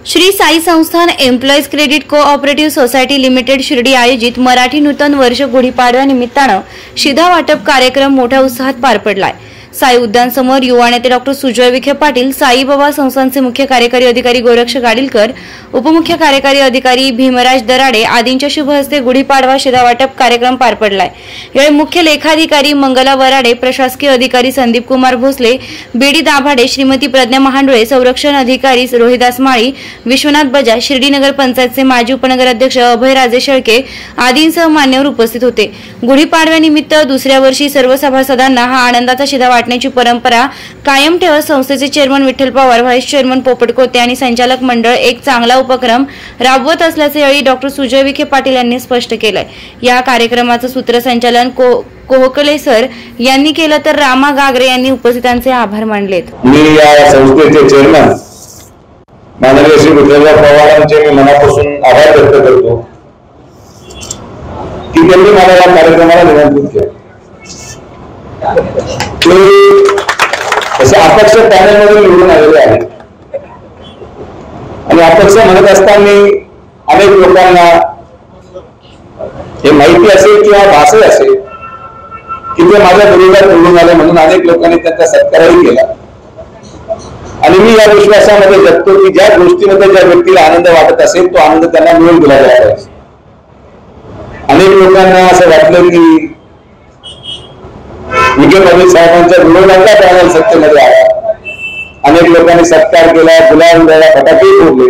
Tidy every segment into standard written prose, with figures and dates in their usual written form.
श्री साई संस्थान employees credit cooperative society limited Shirdi आयोजित मराठी नूतन वर्ष गुढीपाडव्या निमित्तानं शिधा वाटप कार्यक्रम मोठ्या उत्साहात पार पडलाय। साई उद्यान समोर युवा नेते डॉक्टर सुजय विखे पाटील, साईबाबा संस्थानचे मुख्य कार्यकारी अधिकारी गोरक्ष गाडीलकर, उपमुख्य कार्यकारी अधिकारी भीमराज दराडे आदींच्या शुभ हस्ते गुढीपाडवा शिधा वाटप कार्यक्रम पार पडलाय। यावेळी मुख्य लेखाधिकारी मंगला वराडे, प्रशासकीय अधिकारी संदीप कुमार भोसले, बीडी दाभाडे, श्रीमती प्रज्ञा महांडळे, संरक्षण अधिकारी रोहिदास माळी, विश्वनाथ बजाज, शिर्डी नगर पंचायतचे माजी उपनगराध्यक्ष अभय राजे शेळके आदींसह मान्यवर उपस्थित होते। गुढीपाडव्यानिमित्त दुसऱ्या वर्षी सर्व सभासदांना हा आनंदाचा शिधा वाटण्याची परंपरा कायम ठेवत संस्थेचे chairman Vitthal Pawar, vice chairman Popat Kote आणि संचालक मंडळ एक चांगला उपक्रम राबवत असल्याचे यावेळी डॉक्टर सुजय विखे पाटील यांनी स्पष्ट केलंय। या कार्यक्रमाचं सूत्रसंचालन कोहकले सर यांनी केलं तर रामा गागरे यांनी उपस्थितांचे आभार मानलेत। मी या संस्थेचे चेअरमन माननीय श्री विठ्ठल पवारांचे मी मनापासून आभार व्यक्त करतो की त्यांनी मला या कार्यक्रमाला निमंत्रित केलं। तसे अपक्ष पॅनलमधून निवडून आलेले आहेत आणि अपक्ष म्हणत असताना अनेक लोकांना हे माहिती असेल किंवा भासही असेल की ते माझ्या विरोधात निवडून आले म्हणून अनेक लोकांनी त्यांचा सत्कारही केला आणि मी या विश्वासामध्ये जगतो की ज्या गोष्टीमध्ये ज्या व्यक्तीला आनंद वाटत असेल तो आनंद त्यांना मिळून दिला गेला पाहिजे। अनेक लोकांना असं वाटलं की विखे पाटील साहेबांच्या विरोधातला पॅनल सत्तेमध्ये आला, अनेक लोकांनी सत्कार केला, गुलाम दिला, फटाके फोडले।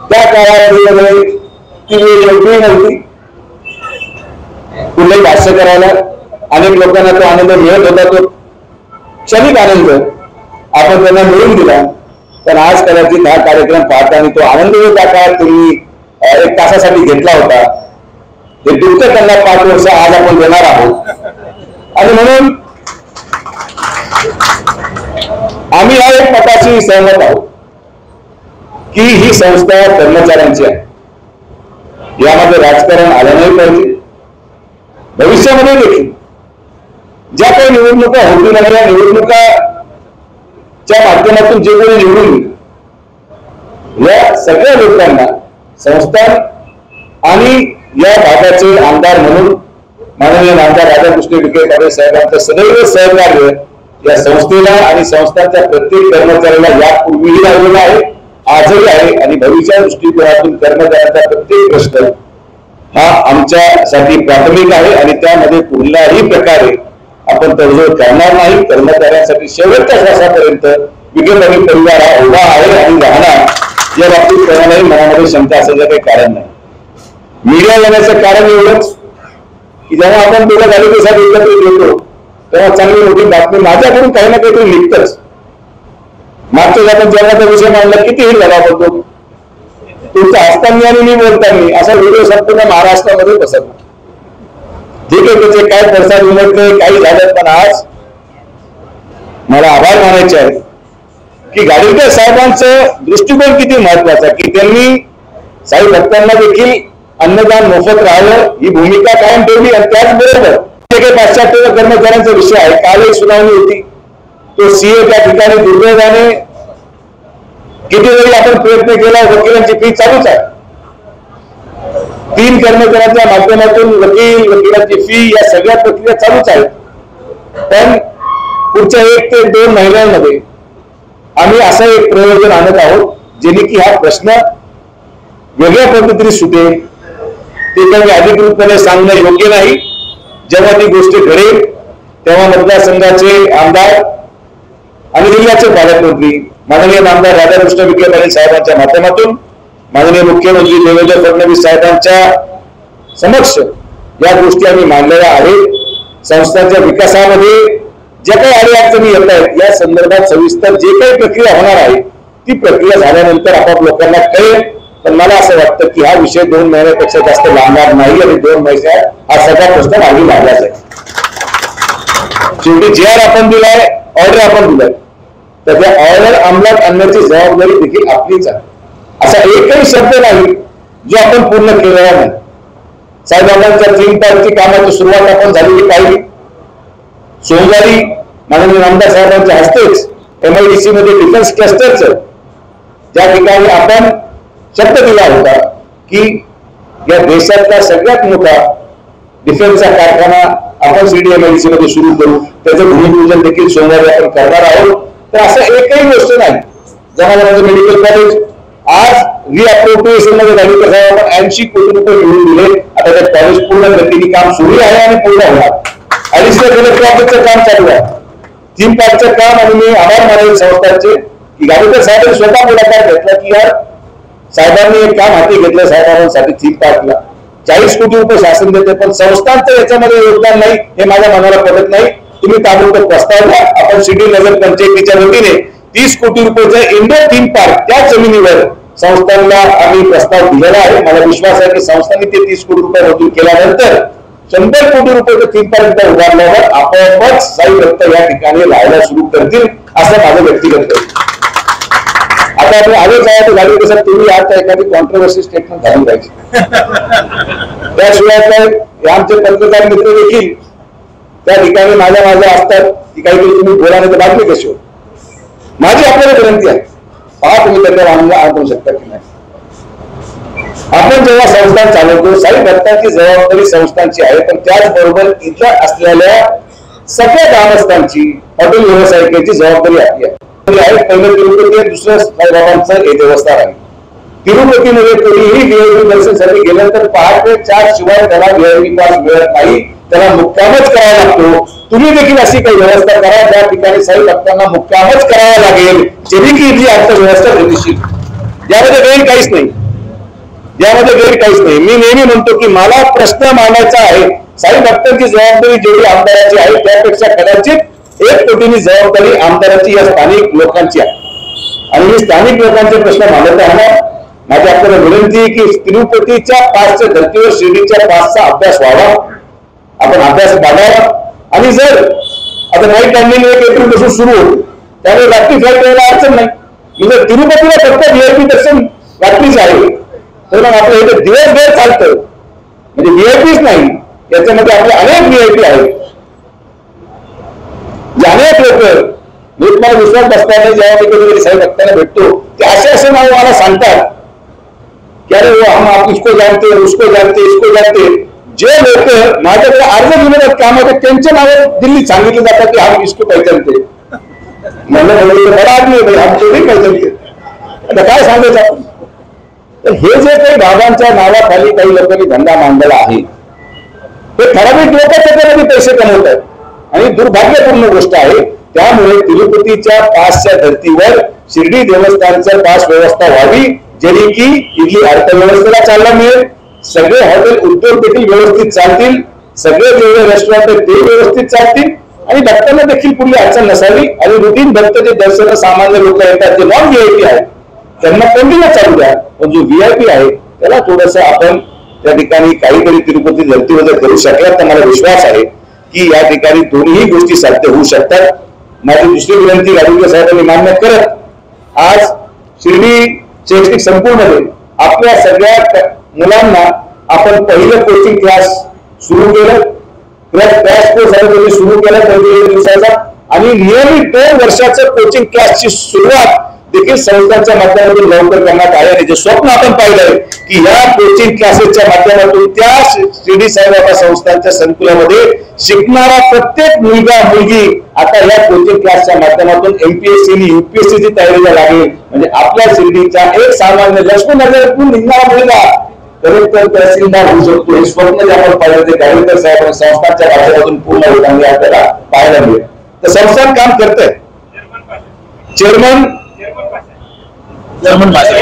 त्या काळामध्ये ती वेळ योग्य नव्हती कुठलंही भाष्य करायला। अनेक लोकांना तो आनंद मिळत होता, तो क्षणिक आनंद आपण त्यांना मिळून दिला, पण आज कदाचित हा कार्यक्रम पाहताना तो आनंद त्या काळात तुम्ही एक तासासाठी घेतला होता हे दुःख त्यांना 5 वर्ष आज आपण देणार आहोत। आणि म्हणून आम्ही या एक मताशी सहमत आहोत की ही संस्था कर्मचाऱ्यांची आहे, यामध्ये राजकारण आलं नाही पाहिजे। भविष्यामध्ये देखील ज्या काही निवडणुका होतील आणि या निवडणुकाच्या माध्यमातून जे कोणी निवडून या सगळ्या लोकांना संस्थान आणि या भागाचे आमदार म्हणून माननीय नामदार राधाकृष्ण विखे पाटील साहेबांचं सदैव सहकार्य या संस्थेला आणि संस्थांच्या प्रत्येक कर्मचाऱ्याला यापूर्वीही लाभलेला आहे, आजही आहे आणि भविष्या दृष्टिकोनातून कर्मचाऱ्यांचा प्रत्येक प्रश्न हा आमच्यासाठी प्राथमिक आहे आणि त्यामध्ये कुठल्याही प्रकारे आपण तडजोड करणार नाही। कर्मचाऱ्यांसाठी शेवटच्या श्वासापर्यंत विखे पाटील परिवार हा उभा आहे आणि राहणार या बाबतीत कोणालाही मनामध्ये शंका असण्याचं काही कारण नाही। मीडिया येण्याचं कारण एवढंच की जेव्हा आपण दोघं तालुक्यासाठी एकत्रित येतो तेव्हा चांगली मोठी बातमी माझ्याकडून काही ना काहीतरी निघतच। मागच्या आपण जगाचा विषय मांडला कितीही लढा होतो, तुमचा असताना आणि मी बोलताना असा व्हिडिओ संपूर्ण महाराष्ट्रामध्ये पसरला। ठीक आहे, त्याचे काय प्रसाद उमटले काही झालं, पण आज मला आभार मानायचे आहे की गाडीलकर साहेबांचं दृष्टिकोन किती महत्वाचा की त्यांनी साई भक्तांना देखील अन्नदान मोफत राहावं ही भूमिका कायम ठेवली आणि त्याचबरोबर काही पाश्चात्य कर्मचाऱ्यांचा विषय आहे। काल एक सुनावणी होती, तो सीए त्या ठिकाणी दुर्दैवाने किती वेळी आपण प्रयत्न केला, वकिलांची फी चालूच आहे। 3 कर्मचाऱ्यांच्या माध्यमातून वकिलांची फी या सगळ्या प्रक्रिया चालूच आहेत, पण पुढच्या 1 ते 2 महिन्यांमध्ये आम्ही असं एक प्रयोजन आणत आहोत जेणे की हा प्रश्न वेगळ्या पद्धतीने सुटेल। ते काही अधिकृतपणे सांगणं योग्य नाही, जेव्हा ती गोष्ट घडेल तेव्हा मतदारसंघाचे आमदार आणि जिल्ह्याचे पालकमंत्री माननीय नामदार राधाकृष्ण विखे पाटील साहेबांच्या माध्यमातून माननीय मुख्यमंत्री देवेंद्र फडणवीस साहेबांच्या समक्ष या गोष्टी आम्ही मांडलेल्या आहेत। संस्थांच्या विकासामध्ये ज्या काही अडचणी येत आहेत या संदर्भात सविस्तर जे काही प्रक्रिया होणार आहे ती प्रक्रिया झाल्यानंतर आपोआप लोकांना कळेल। पण मला असं वाटतं की हा विषय 2 महिन्यापेक्षा जास्त लागणार नाही आणि 2 महिन्यात हा सगळा प्रश्न मागे लागलाच आहे। शेवटी जे आपण दिलाय, ऑर्डर आपण दिलाय, तर त्या ऑर्डर अंमलात आणण्याची जबाबदारी देखील आपलीच आहे। असा एकही शब्द नाही जो आपण पूर्ण केलेला नाही। साईबाबांच्या 3 तारखेची कामाची सुरुवात आपण झालेली पाहिली। सोमवारी माननीय नामदार साहेबांच्या हस्तेच MIDC मध्ये डिफेन्स क्लस्टरचं ज्या ठिकाणी आपण शब्द दिला होता की या देशातला सगळ्यात मोठा डिफेन्सचा कारखाना आपण CDMIDC मध्ये सुरू करू, त्याचं भूमिपूजन देखील सोमवारी आपण करणार आहोत. तर असं एकही गोष्ट नाही. जनावरांचं मेडिकल कॉलेज आज रिअप्रोप्रिएशन मध्ये झाली, तसं आपण 80 कोटी रुपये मिळवून दिले. आता त्या कॉलेज पूर्ण गतीने काम सुरू आहे आणि पूर्ण होणार. ऍडिशनल कलेक्टर ऑफिसचं काम चालू आहे, थीम पार्कचं काम. आणि मी आभार मानेल संस्थांचे की गाडीकर साहेबांनी स्वतः पुढाकार घेतला की यार साहेबांनी एक काम हाती घेतलं साहेबांसाठी थीम पार्कला 40 कोटी रुपये शासन देते, पण संस्थांचं याच्यामध्ये योगदान नाही हे माझ्या मनाला पडत नाही. तुम्ही ताबडतोब प्रस्ताव द्या. आपण सिटी नगर पंचायतीच्या वतीने 30 कोटी रुपयाचं इंडोर थीम पार्क त्या जमिनीवर संस्थांना आम्ही प्रस्ताव दिलेला आहे. मला विश्वास आहे की संस्थांनी ते 30 कोटी रुपये मंजूर केल्यानंतर 100 कोटी रुपयाचं थीम पार्क उभारल्यावर आपोआपच साई भक्त या ठिकाणी राहायला सुरू करतील असं माझं व्यक्तिगत आहे. आता आपण आलोच आहे तर झाली कसं तुम्ही आता एखादी कॉन्ट्रोवर्सी स्टेटमेंट झाली पाहिजे. त्याशिवाय काय आमचे पत्रकार मित्र देखील त्या ठिकाणी माझ्या असतात की काहीतरी तुम्ही बोला नाही तर बातमी कशी होत. माझी आपल्याला विनंती आहे, पहा तुम्ही त्याच्या वाहनाला आणू शकता की नाही. आपण जेव्हा संस्थान चालवतो साई भक्तांची जबाबदारी संस्थांची आहे, पण त्याचबरोबर इथं असलेल्या सगळ्या ग्रामस्थांची हॉटेल व्यावसायिकांची जबाबदारी आपली आहे. पहिलं तिरुपती आहे, दुसरं साईबाबांचं हे देवस्थान आहे. तिरुपतीमध्ये कोणीही VIP दर्शनासाठी गेलं तर पहाटे 4 शिवाय त्याला VIP पास मिळत नाही, त्याला मुक्कामच करावा लागतो. तुम्ही देखील अशी काही व्यवस्था करा ज्या ठिकाणी साई भक्तांना मुक्कामच करावा लागेल, जेणे की इथली अर्थव्यवस्था गतिशील. यामध्ये गैर काहीच नाही, यामध्ये गैर काहीच नाही. मी नेहमी म्हणतो की मला प्रश्न मांडायचा आहे, साई भक्तांची जबाबदारी जेवढी आमदाराची आहे त्यापेक्षा कदाचित 1 कोटींनी जबाबदारी आमदाराची या स्थानिक लोकांची आहे. आणि मी स्थानिक लोकांचे प्रश्न मांडत आहे. माझी आपल्याला विनंती आहे की तिरुपतीच्या पासच्या धर्तीवर शिर्डीच्या पासचा अभ्यास व्हावा, आपण अभ्यास बघावा. आणि जर आता नाईट टायमिंग 1 एप्रिलपासून सुरू होतो त्यामुळे रात्री फ्लाईट यायला अडचण नाही. म्हणजे तिरुपतीला फक्त VIP दर्शन रात्रीच आहे, तर मग आपल्या इथे दिवसभर चालतं. म्हणजे VIPच नाही, याच्यामध्ये आपले अनेक VIP आहेत. अनेक लोक मी तुम्हाला विश्वास बसता नाही, जेव्हा मी कधी साई भक्तांना भेटतो ते असे नाव मला सांगतात की अरे वो हम इसको जानते, उसको जानते, इसको जानते. जे लोक माझ्याकडे अर्ज घेऊन काम होते त्यांचे नाव दिल्लीत सांगितले जातात की हम इसको पहचानते. म्हणलं बडा आदमी भाई हम तो नाही पहचानते. आता काय सांगायचं आपण. तर हे जे काही बाबांच्या नावाखाली काही लोकांनी धंदा मांडलेला आहे, हे ठराविक लोक त्याच्यामध्ये पैसे कमवत आहेत आणि दुर्भाग्यपूर्ण गोष्ट आहे. त्यामुळे तिरुपतीच्या पासच्या धर्तीवर शिर्डी देवस्थानचं पास व्यवस्था व्हावी, जेणे की इथली अर्थव्यवस्थेला चालना मिळेल, सगळे हॉटेल उद्योग देखील व्यवस्थित चालतील, सगळे जेवढे रेस्टॉरंट आहेत ते व्यवस्थित चालतील आणि भक्तांना देखील कुठली अडचण नसावी. आणि रुटीन भक्त जे दर्शन सामान्य लोक येतात, जे नॉन VIP आहेत त्यांना कंटिन्यू चालू द्या, पण जो VIP आहे त्याला थोडस आपण त्या ठिकाणी काहीतरी तिरुपती धर्तीवर करू शकला तर मला विश्वास आहे की या ठिकाणी दोन्ही गोष्टी साध्य होऊ शकतात. माझी दुसरी विनंती गाडीकर साहेबांनी मान्य करत आज शिर्डी शैक्षणिक संकुलमध्ये आपल्या सगळ्या मुलांना आपण पहिलं कोचिंग क्लास सुरू केलं. क्रॅश कोर्स सुरू केला 1 दिवसाचा आणि नियमित 2 वर्षाचं कोचिंग क्लासची सुरुवात देखील संस्थांच्या माध्यमातून लवकर करण्यात आले. आणि जे स्वप्न आपण पाहिलंय की या कोचिंग क्लासेसच्या माध्यमातून त्या शिर्डी साईबाबा संस्थांच्या संकुलामध्ये शिकणारा प्रत्येक मुलगा मुलगी आता या कोचिंग क्लासच्या माध्यमातून MPSC आणि UPSC ची तयारीला लागेल. म्हणजे आपल्या शिर्डीचा एक सामान्य लक्ष्मीनगरतून निघणारा मुलगा कलेक्टर तहसीलदार होऊ शकतो. हे स्वप्न जे आपण पाहिलं ते गाडीकर साहेब संस्थांच्या माध्यमातून पूर्ण होताना आपल्याला पाहायला मिळेल. तर संस्थान काम करतंय. जर्मन भाषा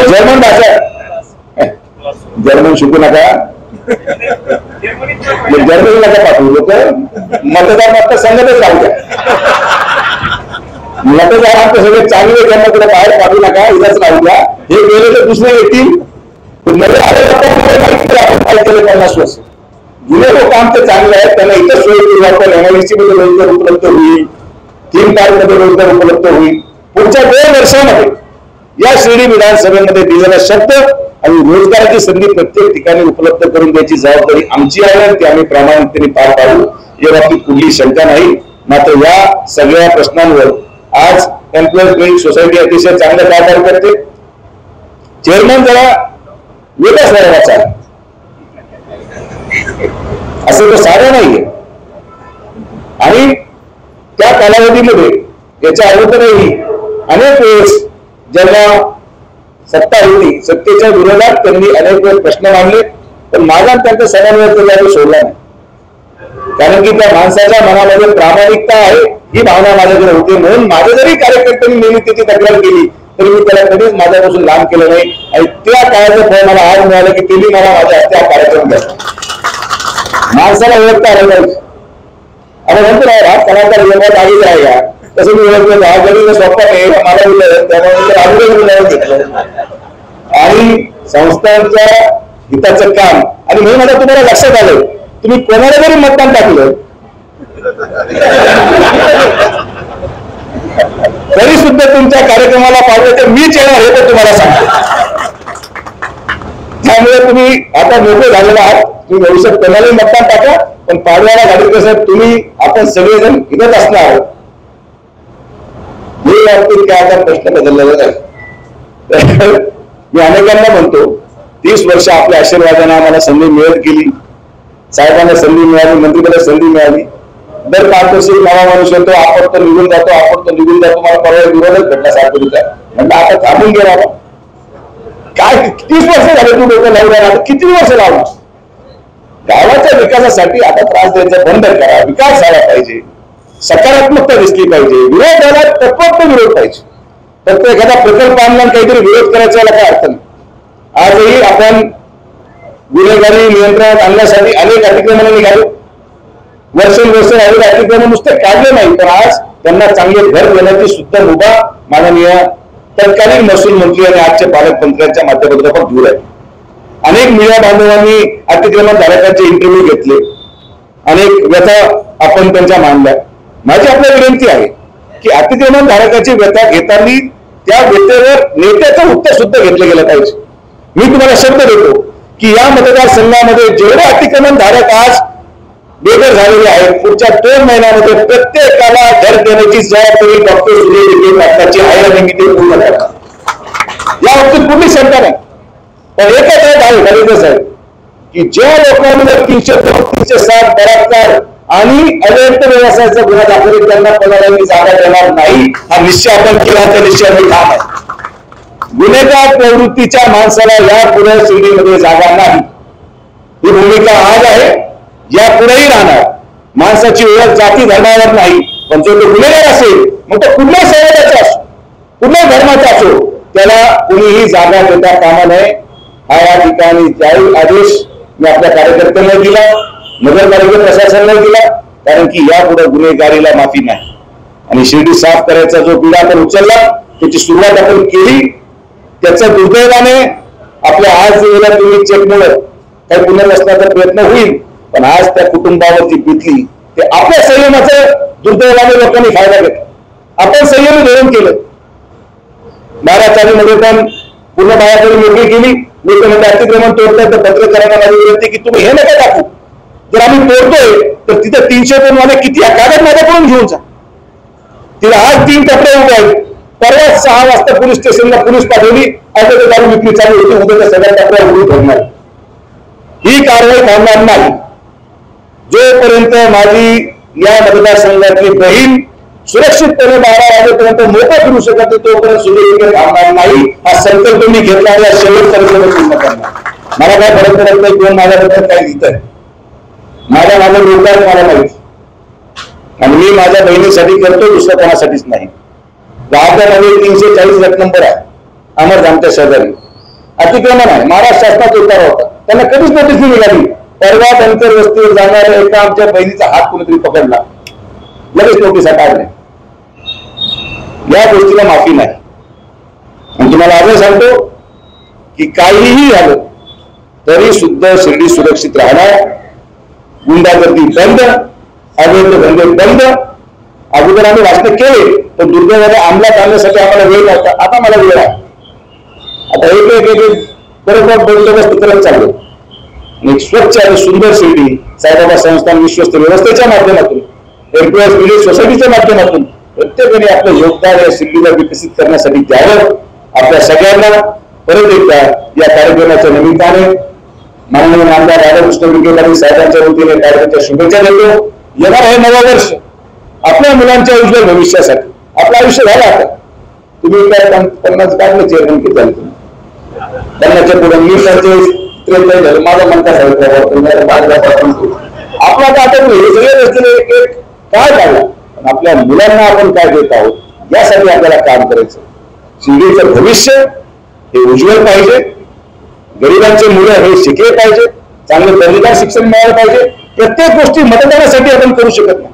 जर्मन शिकू नका, जर्मनी नका पाठवू. लोक मतदार मात्र संघटच राहू द्या. मतदार मात्र सगळे चांगले त्यांना कुठे बाहेर पाठवू नका, इथंच राहू द्या. हे गेले तर दुसरे येतील. आपण केलं 50 वर्ष जुने लोक आमचं चांगले आहेत, त्यांना इथं सोय करू. आपण NIVC मध्ये रोजगार उपलब्ध होईल, थीम पार्क मध्ये रोजगार उपलब्ध होईल. पुढच्या 2 वर्षामध्ये या शिर्डी विधानसभेमध्ये दिलेला शब्द आणि रोजगाराची संधी प्रत्येक ठिकाणी उपलब्ध करून द्यायची जबाबदारी आमची आहे. ती आम्ही प्रामाणिकपणे पार पाडू, या बाबतीत कुठली शंका नाही. मात्र या सगळ्या प्रश्नांवर आज एम्प्लॉईज वेल्थ सोसायटी अतिशय चांगलं कारभार करते. चेअरमन जरा वेगळ्या स्वभावाचा आहे, असं तर सारं नाहीये. आणि त्या कालावधीमध्ये याच्या अगोदरही अनेक वेळेस ज्यांना सत्ता होती सत्तेच्या विरोधात त्यांनी अनेक वेळेस प्रश्न मांडले, पण माझा त्यांचा समन्वय सोडला नाही. कारण की त्या माणसाच्या मनामध्ये प्रामाणिकता आहे ही भावना माझ्याकडे होती. म्हणून माझ्या जरी कार्यकर्त्यांनी नेहमी त्याची तक्रार केली तरी मी त्याला कधीच माझ्यापासून लांब केलं नाही. आणि त्या काळाचं फळ मला आज मिळालं की त्यांनी मला माझ्या हस्ते हा कार्यक्रम केला. माणसाला ओळखता आलं पाहिजे. आणि म्हणतो ना हा कलाकार जेव्हा आलेला आहे या तसं मी ओळखलं हा गरीब स्वप्न आहे मला बोललं त्यामुळे घेतलं. आणि संस्थांच्या हिताचं काम आणि म्हणून आता तुम्हाला लक्षात आलं तुम्ही कोणाला जरी मतदान टाकलं तरी सुद्धा तुमच्या कार्यक्रमाला पाहिजे तर मीच येणार हे पण तुम्हाला सांगतो. त्यामुळे तुम्ही आता मोठे झालेला आहात, तुम्ही भविष्यात कोणालाही मतदान टाका, पण पाडव्याला गाडी कसं तुम्ही आपण सगळेजण इथंच असणार आहोत. हे बाबतीत काय आता प्रश्न बदललेला आहे. मी अनेकांना म्हणतो 30 वर्ष आपल्या आशीर्वादाने आम्हाला संधी मिळत गेली, साहेबांना संधी मिळाली, मंत्रिपदाला संधी मिळाली. दर 5 वर्षी नवा माणूस येतो, आपण तो निघून जातो, मला परवा विरोधच भेटला सारखं म्हणलं आता थांबून गेला काय 30 वर्ष झाले तू डोकं लावून आता किती वर्ष लावणार. गावाच्या विकासासाठी आता त्रास द्यायचा बंद करा, विकास झाला पाहिजे, सकारात्मकता दिसली पाहिजे, विरोध झाला तत्वोक्त विरोध पाहिजे. फक्त एखादा प्रकल्प आणला काहीतरी विरोध करायचा याला काय अर्थ नाही. आजही आपण गुन्हेगारी नियंत्रणात आणण्यासाठी अनेक अतिक्रमणे निघाले. वर्षानुवर्ष अनेक अतिक्रमण नुसते काढले नाही, तर आज त्यांना चांगले घर देण्याची सुद्धा मुभा माननीय तत्कालीन महसूल मंत्री आणि आजच्या पालकमंत्र्यांच्या माध्यमातून आपण दूर आहे. अनेक मीडिया बांधवांनी अतिक्रमण धारकांचे इंटरव्ह्यू घेतले, अनेक व्यथा आपण त्यांच्या मांडल्या. माझी आपल्याला विनंती आहे की अतिक्रमण धारकाची व्यथा घेताना त्या व्यथेवर नेत्याचं उत्तर सुद्धा घेतलं गेलं पाहिजे. मी तुम्हाला शब्द देतो की या मतदारसंघामध्ये जेवढे अतिक्रमण धारक आज बेघर झालेले आहेत पुढच्या 2 महिन्यामध्ये प्रत्येकाला घर देण्याची जबाबदारी डॉक्टर सुजय विखे पाटलाची आहे आणि मी ते पूर्ण करणार. या बाबतीत कुठली शंका नाही. पण एकच आहे गरजेचं साहेब की ज्या लोकांनी 307 बलात्कार आणि अवैध व्यवसायाचा गुन्हा दाखल त्यांना कोणालाही जागा देणार नाही हा निश्चय आपण केला, त्या निश्चयाने काम आहे. गुन्हेगार प्रवृत्तीच्या माणसाला यापुढे शिर्डीमध्ये जागा नाही ही भूमिका आज आहे, यापुढेही राहणार. माणसाची ओळख जाती धर्मावर नाही, पण जो तो गुन्हेगार असेल मग तो कुठल्याही समाजाचा असो कुठल्याही धर्माचा असो त्याला कुणीही जागा देता कामा नये हा या ठिकाणी जाहीर आदेश मी आपल्या कार्यकर्त्यांना दिला, नगरपालिका प्रशासनाला दिला. कारण की यापुढे गुन्हेगारीला माफी नाही. आणि शिर्डी साफ करायचा जो पिढा आपण उचलला त्याची सुरुवात आपण केली. त्याचा दुर्दैवाने आपल्या आज तुम्ही चेकमुळे काही पुनर्वसनाचा प्रयत्न होईल, पण आज त्या कुटुंबावरती बितली ते आपल्या संयमाचं दुर्दैवाने लोकांनी फायदा घेतला. आपण संयमी धोरण केलं. 12 पण पूर्ण बाहेर मोकळी केली. मी म्हणजे अतिक्रमण तोडतोय तर पत्रकारांना माझी विनंती की तुम्ही हे नका टाकू. जर आम्ही तोडतोय तर तिथं 302 वाले किती कागद माझ्याकडून घेऊन जा. तिला आज 3 टपरे उभे आहेत. परवा 6 वाजता पोलीस स्टेशनला पोलीस पाठवली. आता ते दारू विक्री चालू होती. उद्या त्या सगळ्या टपऱ्या उघडून ठेवणार. ही कारवाई थांबणार नाही. जोपर्यंत माझी या मतदारसंघातली बहीण सुरक्षितपणे 12 वाजेपर्यंत मोकळं फिरू शकत तोपर्यंत सुरक्षित थांबणार नाही. हा संकल्प मी घेतला या शेवटपर्यंत पूर्ण करणार. मला काय फरक पडत नाही कोण माझ्याबद्दल काय लिहित आहे. माझ्या लोक आहेत मला माहिती आणि मी माझ्या बहिणीसाठी करतो, दुसऱ्या कोणासाठीच नाही. गावामध्ये 340 नंबर आहे अमरधामच्या शेजारी अतिक्रमण आहे. महाराष्ट्र शासनाचा उतारा होता, त्यांना कधीच नोटीस नाही मिळाली. परवा धनकर वस्तीवर जाणाऱ्या एका आमच्या बहिणीचा हात कोणीतरी पकडला, लगेच नोटीस काढले. या गोष्टीला माफी नाही. आणि तुम्हाला आजही सांगतो की काहीही झालं तरी सुद्धा शिर्डी सुरक्षित राहणार. गुंडागर्दी बंद, अवैध धंदे बंद. अगोदर आम्ही भाषण केले पण दुर्दैवाने अंमलात आणण्यासाठी आम्हाला वेळ लागता. आता मला वेळ आहे. आता एक बरोबर बंदोबस्त करत चाललो. आणि स्वच्छ आणि सुंदर शिर्डी साईबाबा संस्थान विश्वस्त व्यवस्थेच्या माध्यमातून एम्प्लॉईज विलेज सोसायटीच्या माध्यमातून प्रत्येकाने आपलं योगदान या शिर्डीला विकसित करण्यासाठी द्यावं. आपल्या सगळ्यांना परत एकदा या कार्यक्रमाच्या निमित्ताने माननीय आमदार राधाकृष्ण विखे पाटील साहेबांच्या वतीने कार्यक्रमाच्या शुभेच्छा देतो. येणार आहे नवं वर्ष आपल्या मुलांच्या उज्ज्वल भविष्यासाठी. आपलं आयुष्य झालं आता. तुम्ही काय 50 काढले चेअरमन किती झाले तुम्ही? 50च्या पुढे मी 43 झालं. माझा मन काय झालं आपला आता हे सगळे रस्ते काय काढला पण आपल्या मुलांना आपण काय देत आहोत यासाठी आपल्याला काम करायचं. शिर्डीचं भविष्य हे उज्ज्वल पाहिजे. गरिबांचे मुलं हे शिकले पाहिजे. चांगलं दर्जेदार शिक्षण मिळालं पाहिजे. प्रत्येक गोष्टी मतदानासाठी आपण करू शकत नाही.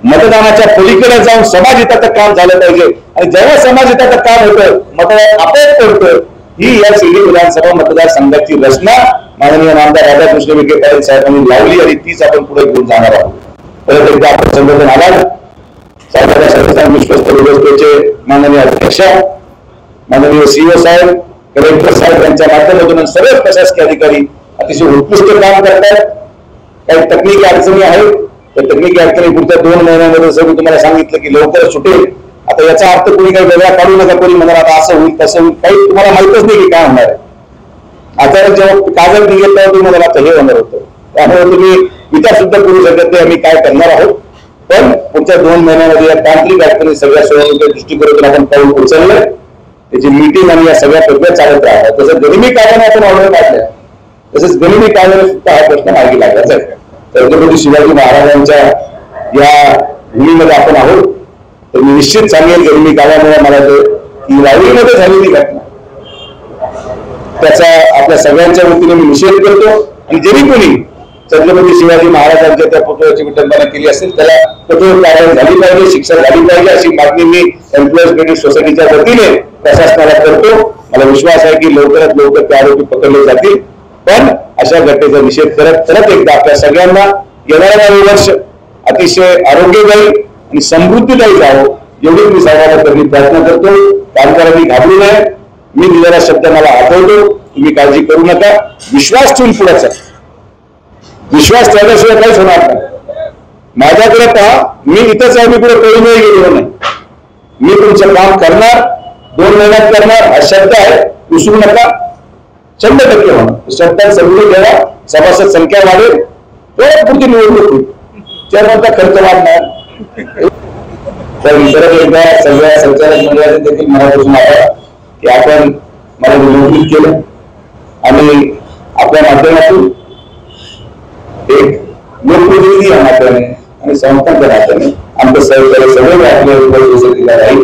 मतदानाच्या पलीकडे जाऊन समाजहिताचं काम झालं पाहिजे आणि जेव्हा समाजहिताचं काम होतं मतदान आपोआप पडतं. ही या शिर्डी विधानसभा मतदारसंघाची रचना माननीय आमदार राधाकृष्ण विखे पाटील साहेबांनी लावली आणि तीच आपण पुढे घेऊन जाणार आहोत. परत एकदा आपण संघटन आभार. विश्वस्त व्यवस्थेचे माननीय अध्यक्ष माननीय सीओ साहेब कलेक्टर साहेब यांच्या माध्यमातून सर्व प्रशासकीय अधिकारी अतिशय उत्कृष्ट काम करतात. काही तकनिकी अडचणी आहेत. त्या तकनिकी अडचणी पुढच्या 2 महिन्यामध्ये जर मी तुम्हाला सांगितलं की लवकरच सुटेल. आता याचा अर्थ कोणी काही वेगळा काढू नका. कोणी म्हणाल आता असं होईल तसं होईल काही तुम्हाला माहितच नाही की काय होणार आहे. आता जेव्हा कागद निघेल तेव्हा तुम्हाला आता हे होणार होतं. त्यामुळे तुम्ही विचार सुद्धा करू शकत नाही आम्ही काय करणार आहोत. पण पुढच्या 2 महिन्यामध्ये या तांत्रिक अडचणी सगळ्या सोडवण्याच्या दृष्टिकोनातून आपण पाऊल उचललंय. त्याची मीटिंग आणि या सगळ्या प्रक्रिया चालत राहतात. तसं गनिमी कायद्याने आपण ऑर्डर काढल्या तसंच गनिमी कायद्याने सुद्धा हा प्रश्न मार्गी लागला आहे. छत्रपती शिवाजी महाराजांच्या या भूमीमध्ये आपण आहोत. तर मी निश्चित सांगेल गनिमी कायद्यामुळे मला ही लावणीमध्ये झालेली घटना त्याचा आपल्या सगळ्यांच्या वतीने मी निषेध करतो. आणि जरी कोणी छत्रपती शिवाजी महाराजांच्या त्या पुतळ्याची विटंबना केली असेल त्याला कठोर कारवाई झाली पाहिजे. शिक्षा झाली पाहिजे अशी मागणी मी एम्प्लॉईज क्रेडिट सोसायटीच्या वतीने प्रशासनाला करतो. मला विश्वास आहे की लवकरात लवकर ते आरोपी पकडले जातील. पण अशा घटनेचा निषेध करत परत एकदा आपल्या सगळ्यांना येणारं वर्ष अतिशय आरोग्यदायी आणि समृद्धीदायी जावं एवढी मी सर्वांना करण्याचा प्रयत्न करतो. कामगारांनी घाबरू नये. मी दिलेला शब्द मला आठवतो. तुम्ही काळजी करू नका. विश्वास ठेवून पुढे चला. विश्वास ठेवल्याशिवाय काहीच होणार नाही. माझ्याकडे पहा मी इथंच आहे. मी पुढे कळूनही गेलो नाही. मी तुमचं काम करणार 2 महिन्यात करणार हा शब्द आहे. विसरू नका. 100% होणार. शब्दात समजून घ्या. सभासद संख्या वाढेल तर पुढची निवडणूक होईल. चेअरमनचा खर्च वाढणार. तर परत एकदा सगळ्या संचालक मंडळाचे देखील मनापासून आभार की आपण मला निमंत्रित केलं आणि आपल्या माध्यमातून एक लोकप्रतिनिधी या नात्याने आणि संस्थांच्या नात्याने आमचं सहकार्य सगळे आपल्या राहील.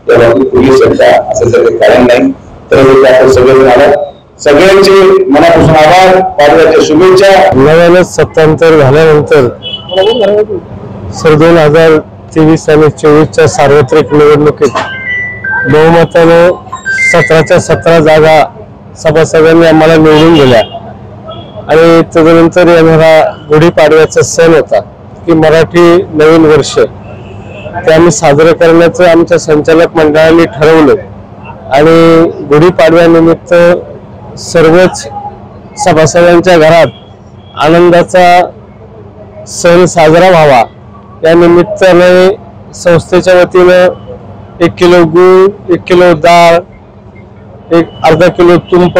या बाबतीत कुठली शंका असं सगळे कारण नाही. तर आपण सगळेजण आला. सगळ्यांचे मनापासून आभार. पाडव्याच्या शुभेच्छा. नव्यानंच सत्तांतर झाल्यानंतर 2023 आणि 24च्या सार्वत्रिक निवडणुकीत बहुमताने 17च्या 17 जागा सभासदांनी आम्हाला निवडून दिल्या. आणि त्यानंतर येणारा गुढीपाडव्याचा सण होता की मराठी नवीन वर्ष ते आम्ही साजरं करण्याचं आमच्या संचालक मंडळाने ठरवलं. आणि गुढीपाडव्यानिमित्त सर्वच सभासदांच्या घरात आनंदाचा सण साजरा व्हावा या निमित्ताने संस्थेच्या वतीनं 1 किलो गूळ, 1 किलो डाळ, अर्धा किलो तुंप,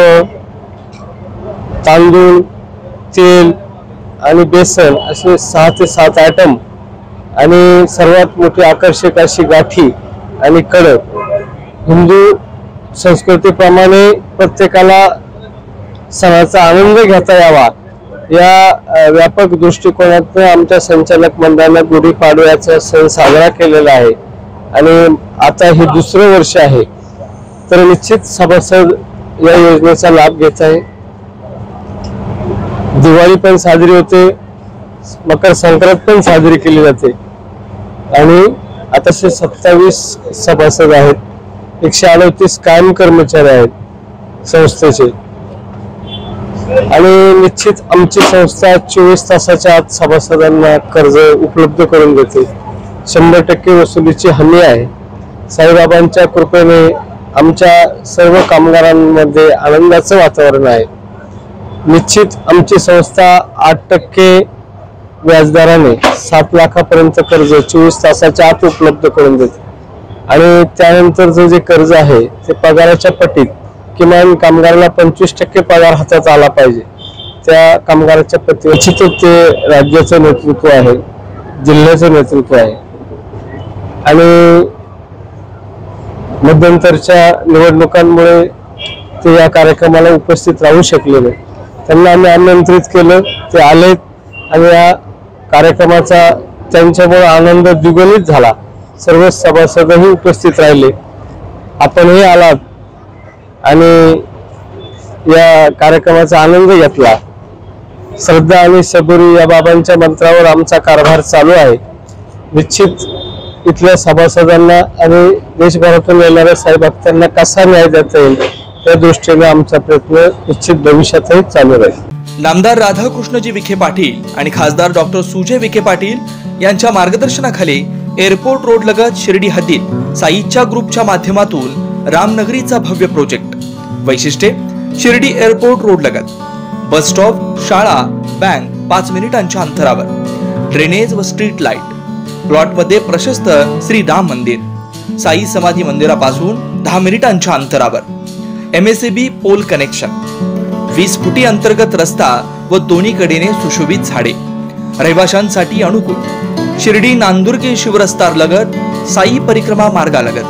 तांदूळ, तेल आणि बेसन असे 6 ते 7 आयटम आणि सर्वात मोठी आकर्षक अशी गाठी आणि कडक. हिंदू संस्कृतीप्रमाणे प्रत्येकाला सणाचा आनंद घेता यावा या व्यापक दृष्टिकोनातून आमच्या संचालक मंडळानं गुढीपाडव्याचा सण साजरा केलेला आहे. आणि आता हे 2रं वर्ष आहे. तर निश्चित सभासद या योजनेचा लाभ घेत आहे. दिवाळी पण साजरी होते. मकर संक्रांत पण साजरी केली जाते. आणि आता 27 सभासद आहेत. 138 कायम कर्मचारी आहेत संस्थेचे. आणि निश्चित आमची संस्था 24 तासाच्या आत सभासदांना कर्ज उपलब्ध करून देते. 100% वसुलीची हमी आहे. साईबाबांच्या कृपेने आमच्या सर्व कामगारांमध्ये आनंदाचं वातावरण आहे. निश्चित आमची संस्था 8% व्याजदराने 7 लाखापर्यंत कर्ज 24 तासाच्या आत उपलब्ध करून देते. आणि त्यानंतरचं जे कर्ज आहे ते पगाराच्या पटीत किमान कामगाराला 25% पगार हातात आला पाहिजे, त्या कामगाराच्या प्रति निश्चितच ते राज्याचं नेतृत्व आहे, जिल्ह्याचं नेतृत्व आहे आणि मध्यंतरच्या निवडणुकांमुळे ते या कार्यक्रमाला उपस्थित राहू शकले नाही. त्यांना आम्ही आमंत्रित केलं, ते आलेत आणि या कार्यक्रमाचा त्यांच्यामुळे आनंद द्विगुणित झाला. सर्व सभासदही उपस्थित राहिले, आपणही आलात आणि या कार्यक्रमाचा आनंद घेतला. श्रद्धा आणि सबुरी या बाबांच्या मंत्रावर आमचा कारभार चालू आहे. निश्चित इथल्या सभासदांना आणि देशभरातून येणाऱ्या साई भक्तांना कसा न्याय देता येईल त्या दृष्टीने आमचा प्रयत्न निश्चित भविष्यातही चालू राहील. नामदार राधाकृष्णजी विखे पाटील आणि खासदार डॉक्टर सुजय विखे पाटील यांच्या मार्गदर्शनाखाली एअरपोर्ट रोड लगत शिर्डी हद्दीत साईच्या ग्रुपच्या माध्यमातून रामनगरीचा भव्य प्रोजेक्ट. वैशिष्ट्ये: शिर्डी एअरपोर्ट रोड लगत बस स्टॉप, शाळा, बँक 5 मिनिटांच्या अंतरावर, ड्रेनेज व स्ट्रीट लाईट. प्लॉटमध्ये प्रशस्त श्री राम मंदिर, साई समाधी मंदिरापासून 10 मिनिटांच्या अंतरावर, MSAB पोल कनेक्शन, 20 फुटी अंतर्गत रस्ता व दोन्ही कडेने सुशोभित झाडे, रहिवाशांसाठी अनुकूल. शिर्डी नांदुर्गे शिवरस्ता लगत साई परिक्रमा मार्गालगत.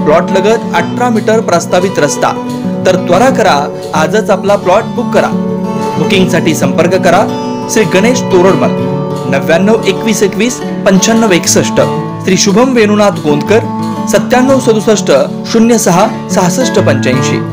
प्लॉट लगत 18 मीटर प्रस्तावित रस्ता. तर त्वरा करा, आजच आपला प्लॉट बुक करा. बुकिंगसाठी संपर्क करा श्री गणेश तोरडमल 99 21 21 95 61, श्री शुभम वेणुनाथ गोंदकर 97 67 06 66 85.